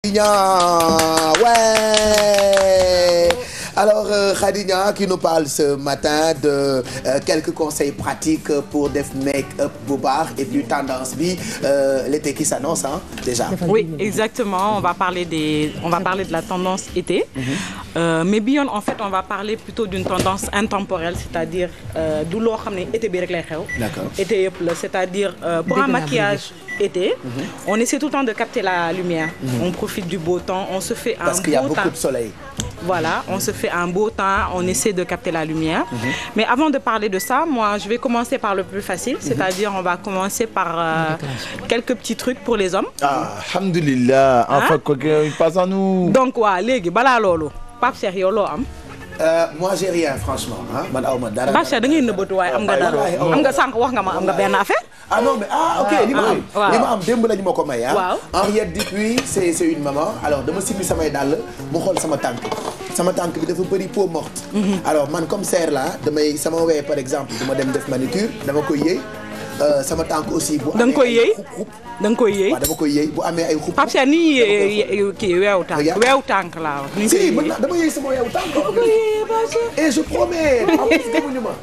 Ouais. Alors Khadija qui nous parle ce matin de quelques conseils pratiques pour def make-up bu baax et puis tendance bi l'été qui s'annonce hein, déjà. Oui, exactement. On va parler de la tendance été. Mais bi yoon en fait on va parler plutôt d'une tendance intemporelle, c'est-à-dire du loo xam ne été bi rek lay xew. D'accord. Été yëpp la, c'est-à-dire pour un maquillage été, on essaie tout le temps de capter la lumière. On profite du beau temps, on se fait un beau temps. Parce qu'il y a beaucoup de soleil. Voilà, on se fait un beau temps, on essaie de capter la lumière. Mais avant de parler de ça, moi, je vais commencer par le plus facile, c'est-à-dire on va commencer par quelques petits trucs pour les hommes. Ah, alhamdulillah, enfin quoi, passe à nous. Donc waa léegi balaa loolu Pape Cheikh yow loo am. Moi j'ai rien franchement ah man aw ma dara. Pape Cheikh da ngay nëbbatu waaye am nga dara. am nga sànq wax nga ma am nga benn affaire. Ah non mais ok li ma am. waaw li ma am démb lañu ma ko may ah. waaw Henriette depuis c'est une maman alors dama simmi samay dàll mu xool sama tànk bi dafa bëri peau morte. Alors man comme serre là damay sama wee par exemple dama dem def manucure dama koy yëy sama tànk aussi bu. da nga koy yëy da nga koy yëy. waaw dama koy yëy bu amee ay xup. Pape Cheikh ni kii weewu tànk laa wax. si mën naa dama yëy sama weewu tànk. et je promets. en plus demuñu ma.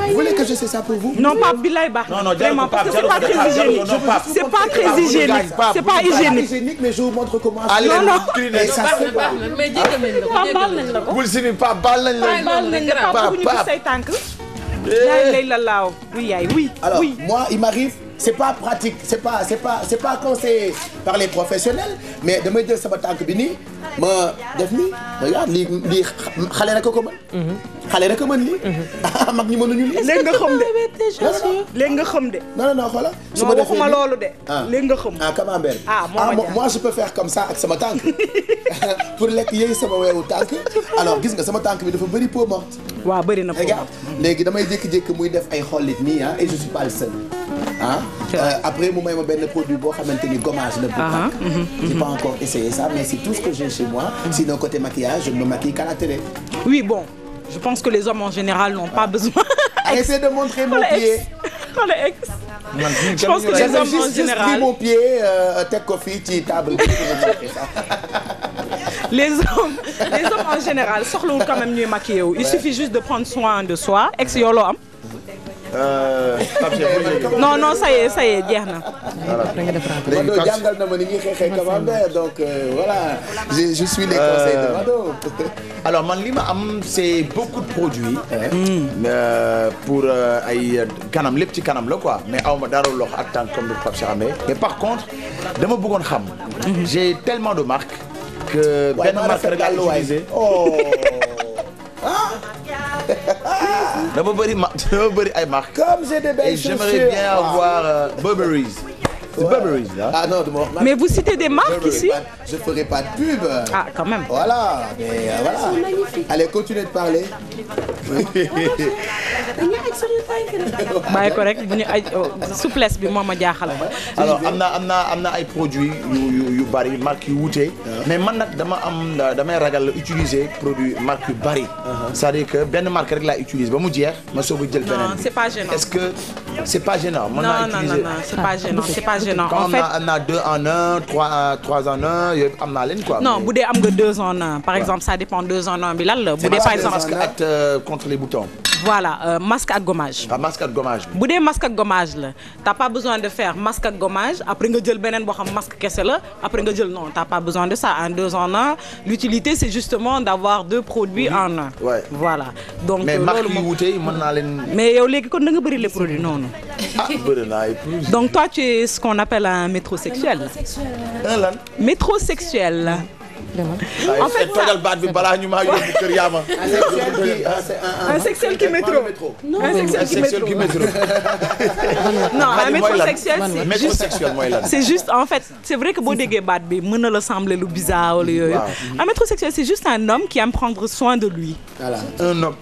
vous voulez que je fasse ça pour vous. non Pape bi lay baax. Non non vraiment parce que c'est pas très hygiénique. C'est pas très hygiénique. C'est pas hygiénique. Mais je vous montre comment. Allez, non. Et ça se fait pas. mais jéggal nañ la ko. bul si ni Pape baal nañ la. Pape bu ñu gis say tànk. lay la laaw oui yaay oui. Alors oui. moi il m'arrive c'est pas pratique c'est pas conseillé par les professionnels mais damay jël sama tànk bi nii ma def nii regarde lii xale rek ko mën. xale rek ko mën lii. mag ñi mënuñu lii. léegi nga xam de. léegi nga xam de. non xoolal. su ma defee waxuma loolu de. léegi nga xam. camembert. moi je peux faire comme ça ak sama tànk pour lekk yëy sama weewu tànk alors gis nga sama tànk bi dafa bëri peau morte. waaw bëri na regarde léegi damay jékki-jékki muy def ay xollit nii ah et je suis pas le seul. Après mu may ma benn produit boo xamante ni gommage la. J'ai pas encore essayé ça mais c'est tout ce que j'ai chez moi. Sinon côté maquillage je ne me maquille qu'à la télé. Oui bon je pense que les hommes en général n'ont pas besoin. Arrêtez de montrer mon pied. Je pense que les hommes en général. J'ai pris mon pied teg ko fii ci table bi. Les hommes en général soxlawul quand même ñuy maquiller wu. Il suffit juste de prendre soin de soi. Ex yoo loo am. non ça y est jeex na. Mado jàngal na ma ni ñuy xeexee camembert donc voilà je suis les conseils de Mado. Alors man li ma am c'est beaucoup de produits. Pour ay kanam lépp ci kanam la quoi mais aw ma dara loxo ak tànk comme le Pape Cheikh amee. Mais par contre dama bëggoon xam. J'ai tellement de marques. que benn marque rek laa utilisé. dama bëri ay marques. Comme j'ai des belles chaussures. Et j'aimerais bien avoir Burberry's. C'est Burberry's là. Ah non, mais vous citez des marques ici? Je ferai pas de pub. Ah quand même. Voilà, mais voilà. Allez, continuez de parler. bàyyi ko rek bu ñu ay souplesse bi moo ma jaaxal. Alors am na ay produits yu bari marques yu wuute. mais man nag damay ragal utiliser produit marque yu bari. c'est-à-dire que benn marque rek laa utilise ba mu jeex ma soog a jël beneen. Non, c'est pas gênant. Est-ce que c'est pas gênant? Non, c'est pas gênant. Quand en fait am na 2 en 1, 3 en 1 yooyu am naa leen quoi. Non bu dee am nga 2 en 1 par exemple ça dépend 2 en 1 bi lan la. bu dee par exemple masque ak contre les boutons. Voilà masque ak gommage. Masque ak gommage. bu dee masque ak gommage la t'as pas besoin de faire masque ak gommage après nga jël beneen boo xam masque kese la après nga jël non t'as pas besoin de ça en 2 en 1 l'utilité c'est justement d'avoir 2 produits en un. Ouais. Voilà donc mais marque yu wuute yi mën naa leen. mais yow léegi kon da nga bëri les produits noonu. bëri naa ay plus. Donc toi tu es ce qu'on appelle un métrosexuel. Un lan. Métrosexuel. En fait tojal baat bi balaa ñu maa yóbbu kër yaama. Un sexuel qui métro. Non, un sexuel qui métro. Non, un métrosexuel c'est juste en fait c'est vrai que boo déggee baat bi mën na la sembler lu bizarre wala yooyu. Un métrosexuel c'est juste un homme qui aime prendre soin de lui. Voilà. Un homme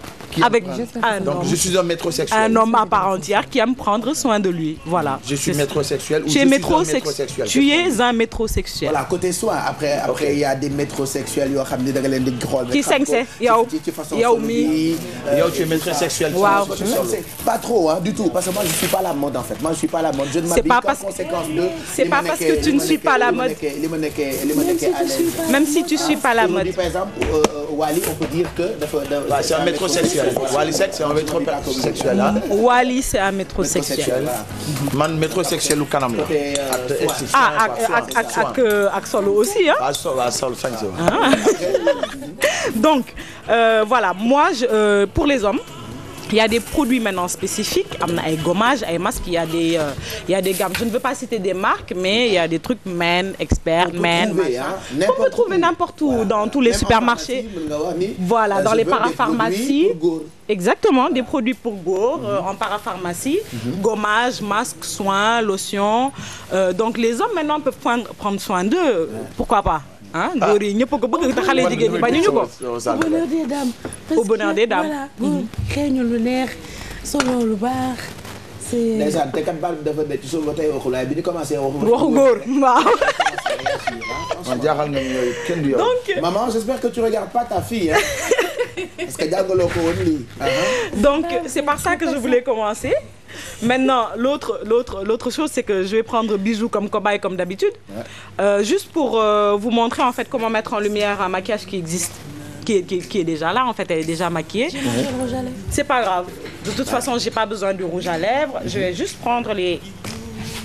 Donc je suis un métrosexuel. Un homme à part entière qui aime prendre soin de lui. Voilà. Je suis métrosexuel ou tu es métrosexuel. Tu es un métrosexuel. Voilà, côté soin. Après il y a des métrosexuels yoo xam ne da nga leen di xool. Qui sañse yow mi. Yow tu es métrosexuel. Waaw. Pas trop du tout parce que moi je suis pas la mode en fait. Moi je suis pas la mode. Je ne m'habille qu'en conséquence de. C'est pas parce que tu ne suis pas la mode. Même si tu suis pas la mode. Par exemple Wally on peut dire que c'est un métrosexuel. Wally Seck c'est un métrosexuel là. Wally c'est un métrosexuel. Man métrosexuel ou kanam la. ak solo aussi hein. Solo sañ sa. Donc voilà moi pour les hommes. Il y a des produits maintenant spécifiques, am na ay gommages, ay masques, il y a des gammes. Je ne veux pas citer des marques, mais il y a des trucs Men, Expert, Men. On peut trouver n'importe où, dans tous les supermarchés. Voilà, dans les parapharmacies. Exactement, des produits pour góor en parapharmacie. Gommages, masques, soins, lotions. Donc les hommes maintenant peuvent prendre soin d'eux. Pourquoi pas? góor yi ñëpp ko bëgg te xale jigéen ñi bañuñu ko. Au bonheur des dames. Au bonheur des dames. Voilà, góor xeeñu lu neex solo lu baax. C'est. ndeysaan te kat baal bi dafa nekk ci suuf ba tey waxul waaye bi ñu commencé waxu góor waaw. man jaaxal nga ñu kenn du yow. Donc maman j'espère que tu regardes pas ta fille parce que jàngaloo ko woon lii. Donc c'est par ça que je voulais commencer. Maintenant, l'autre chose, c'est que je vais prendre Bijou comme cobaye comme d'habitude, juste pour vous montrer en fait comment mettre en lumière un maquillage qui existe, qui est déjà là. En fait, elle est déjà maquillée. C'est pas grave. De toute façon, j'ai pas besoin du rouge à lèvres. Je vais juste prendre les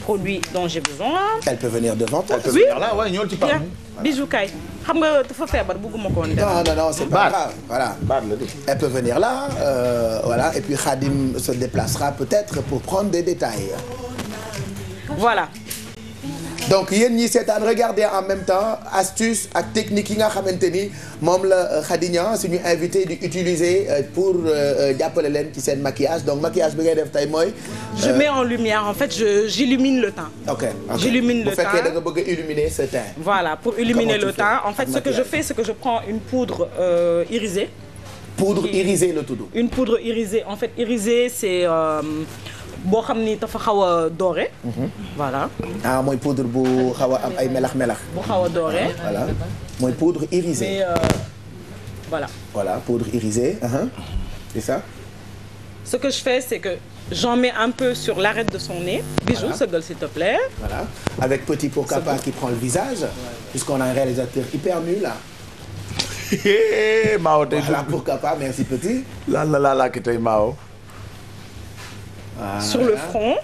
produits dont j'ai besoin. Elle peut venir devant toi. Elle peut venir là, ouais, ñëw ci par Bijou kay. Xam nga dafa feebar bëgguma ko woon def. Non, c'est pas grave. Voilà. Elle peut venir là, voilà. Et puis Khadim se déplacera peut-être pour prendre des détails. Voilà. Donc yéen ñi seetaan regardez en même temps astuce ak technique yi nga xamante ni moom la Khadija suñu invité di utiliser pour jàppale leen ci seen maquillage. Donc maquillage bi ngay def tey mooy. Je mets en lumière en fait j'illumine le teint. Ok. J'illumine le teint. Bu fekkee da nga bëgg a illuminer ce teint. Voilà, pour illuminer le teint. En fait ce que je fais c'est que je prends une poudre irisée. Poudre irisée la tudd. Une poudre irisée. En fait irisée c'est boo xam ni dafa xaw a doré. Voilà. Mooy poudre bu xaw a am ay melax-melax. bu xaw a doré. Voilà. Mooy poudre irisée. Mais voilà. Voilà, poudre irisée. C'est ça. Ce que je fais c'est que j'en mets un peu sur l'arête de son nez. Bijou, sëgal s'il te plaît. Voilà. Avec Petit Pourquoi qui prend le visage. Puisqu'on a un réalisateur hyper nul là. Mao tey voilà Pourquoi pas, merci Petit. la ki tey Mao. Sur le front.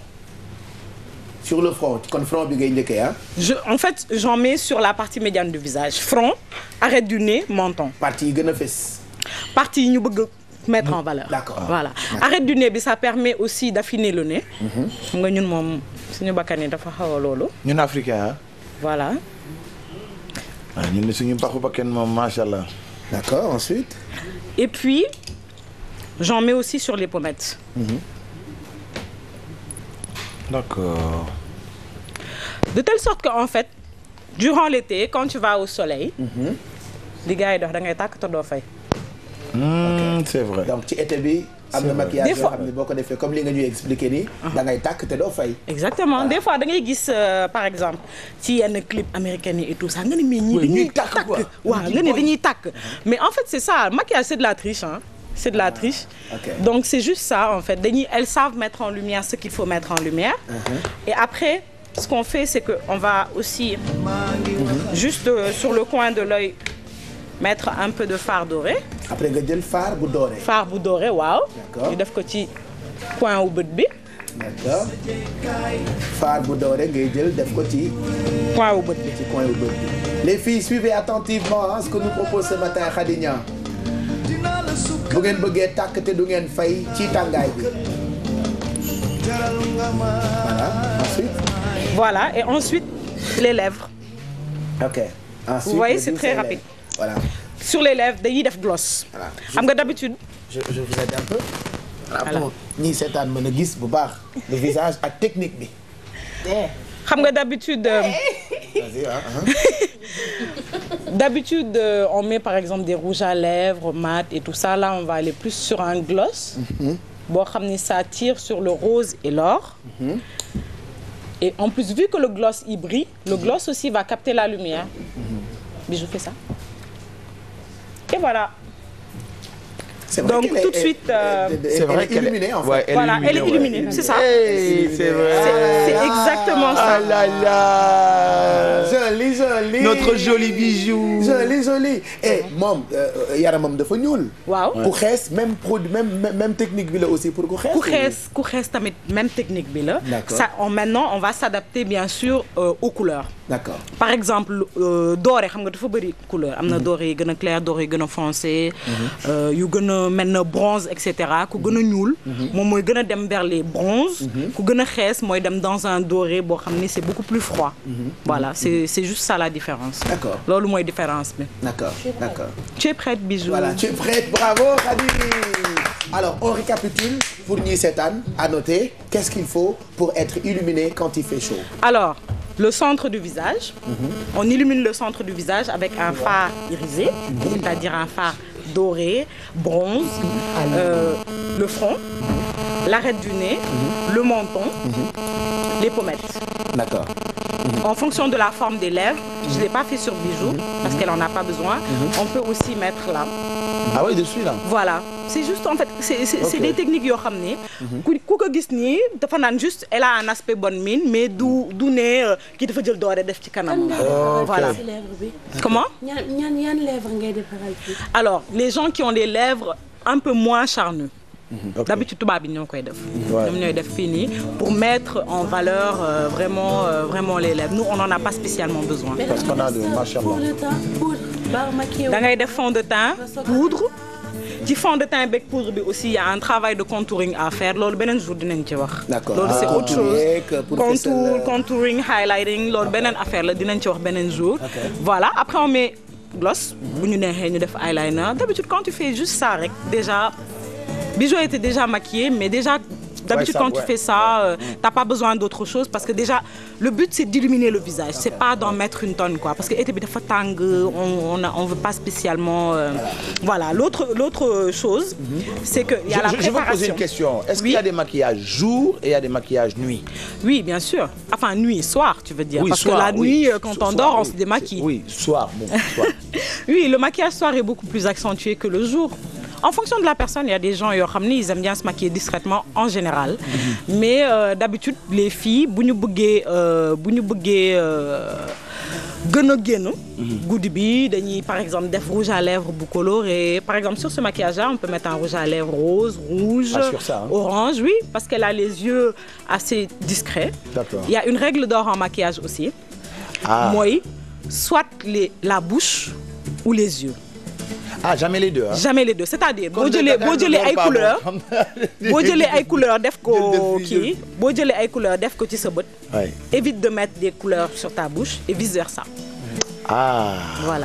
Sur le front kon front bi ngay njëkkee en fait j'en mets sur la partie médiane du visage. Front, arête du nez, menton. Partie yi gën a fës. Partie yi ñu bëgg mettre en valeur. D'accord. Voilà. Arête du nez bi ça permet aussi d'affiner le nez. xam nga ñun moom suñu bakkan yi dafa xaw a loolu. ñun africain Voilà. ñun suñu baxu bakkan moom machallah. D'accord, ensuite. Et puis j'en mets aussi sur les pommettes. D'accord. De telle sorte que en fait durant l'été quand tu vas au soleil. li gars yi dox da ngay tàkk te doo fay. C'est vrai. Donc ci été bi am na maquillage yoo xam ne boo ko defee comme li nga ñuy expliquer nii. da ngay tàkk te doo fay. Exactement. Des fois da ngay gis par exemple ci yenn clip américain yi et tout ça nga ne mais ñii dañuy tàkk waaw nga ne dañuy tàkk. Mais en fait c'est ça maquillage c'est de la triche hein. C'est de la triche. Donc c'est juste ça en fait elles savent mettre en lumière ce qu'il faut mettre en lumière. Et après ce qu'on fait c'est que on va aussi juste sur le coin de l'œil mettre un peu de fard doré. Après nga jël fard bu doré. Fard bu doré waaw. D'accord. ñu def ko ci coin wu bët bi. D'accord. Fard bu doré ngay jël def ko ci. coin wu bët bi. ci coin wu bët bi. Les filles suivez attentivement ce que nous propose ce matin Khadija. bu ngeen bëggee tàkk te du ngeen fay ci tàngaay bi. Voilà. Ensuite. Voilà et ensuite les lèvres. Ok. Ensuite, vous voyez c'est très rapide. Voilà. Sur les lèvres dañuy def gloss. Voilà. xam nga d'habitude. je vous aide un peu. Voilà pour ñi seetaan mën a gis bu baax le visage ak technique bi. xam nga d'habitude. Vas-y, D'habitude, on met par exemple des rouges à lèvres, mat et tout ça. Là, on va aller plus sur un gloss. Bon, ça tire sur le rose et l'or. Et en plus, vu que le gloss y brille, le gloss aussi va capter la lumière. Bijou, fais ça. Et voilà. Donc tout de suite, c'est vrai qu'elle est illuminée en fait. Ouais, elle est illuminée, c'est ça. Hey, c'est vrai. C'est exactement ça. Ah là là. Joli, joli. Notre joli bijou. Joli, joli. Et moom yaramam dafa ñuul. Waaw. Ku xees même produit même technique bi la aussi pour ku xees. Ku xees tamit même technique bi la. D'accord. Ça, maintenant, on va s'adapter bien sûr aux couleurs. D'accord. Par exemple, doré, xam nga dafa bëri couleur. Am na doré yi gën a clair, doré yi gën a foncé, yu gën a mel na bronze, etc. Ku gën a ñuul, moom mooy gën a dem vers les bronzes. Ku gën a xees mooy dem dans un doré boo xam ni c'est beaucoup plus froid. Voilà, c'est juste ça la différence. D'accord. Loolu mooy différence bi. D'accord, d'accord. Tu es prête, Bijou? Voilà, tu es prête, bravo Khady. Alors, on récapitule pour ñi seetaan, à noter, qu'est-ce qu'il faut pour être illuminé quand il fait chaud? Alors, le centre du visage. On illumine le centre du visage avec un fard irisé, c'est-à-dire un fard doré, bronze, le front, l'arête du nez, le menton, les pommettes. D'accord. En fonction de la forme des lèvres, je ne l'ai pas fait sur Bijou parce qu'elle n'en a pas besoin. On peut aussi mettre là. Ah oui, dessus là. Voilà. C'est juste en fait, c'est des techniques yoo xam ne. ku ko gis nii dafa naan juste elle a un aspect bonne mine mais du ne kii dafa jël doore def ci kanam. Voilà. Comment? ñan lèvres ngay defaral fii. Alors, les gens qui ont des lèvres un peu moins charnues. D'habitude tubaab bi ñoo koy def. ñoom ñooy def fii nii pour mettre en valeur vraiment les lèvres. Nous, on n'en a pas spécialement besoin. Parce qu'on a de machallah. Da ngay def fond de teint, poudre. Ci fond de teint avec poudre bi aussi il y a un travail de contouring à faire loolu beneen jour dinañ ci wax. D'accord. Loolu c'est autre chose. Contouring, highlighting loolu beneen affaire la dinañ ci wax beneen jour. Voilà, après on met gloss bu ñu neexee ñu def eyeliner. D'habitude quand tu fais juste ça rek déjà Bijou était déjà maquillée mais déjà d'habitude quand tu fais ça t'as pas besoin d'autre chose parce que déjà le but c'est d'illuminer le visage, c'est pas d'en mettre une tonne quoi parce que été bi dafa tàng on veut pas spécialement voilà l'autre chose c'est que il y a la préparation. Je veux poser une question. Est-ce qu'il y a des maquillages jour et il y a des maquillages nuit? Oui, bien sûr. Enfin nuit, soir, tu veux dire parce que la nuit quand on dort, on se démaquille. Oui, soir, bon, soir. Oui, le maquillage soir est beaucoup plus accentué que le jour. En fonction de la personne, il y a des gens yoo xam ni ils aiment bien se maquiller discrètement en général. Mais d'habitude les filles bu ñu bëggee gën a génn guddi bi dañuy par exemple def rouge à lèvres bu coloré. Par exemple sur ce maquillage là on peut mettre un rouge à lèvres rose, rouge, orange, oui, parce qu'elle a les yeux assez discrets. D'accord. Il y a une règle d'or en maquillage aussi. Mooy soit la bouche ou les yeux. Ah, jamais les deux. Hein? Jamais les deux. C'est-à-dire boo jëlee ay couleurs def ko kii boo jëlee ay couleurs def ko ci sa bët. Évite de mettre des couleurs sur ta bouche et vice versa. Ah. Voilà.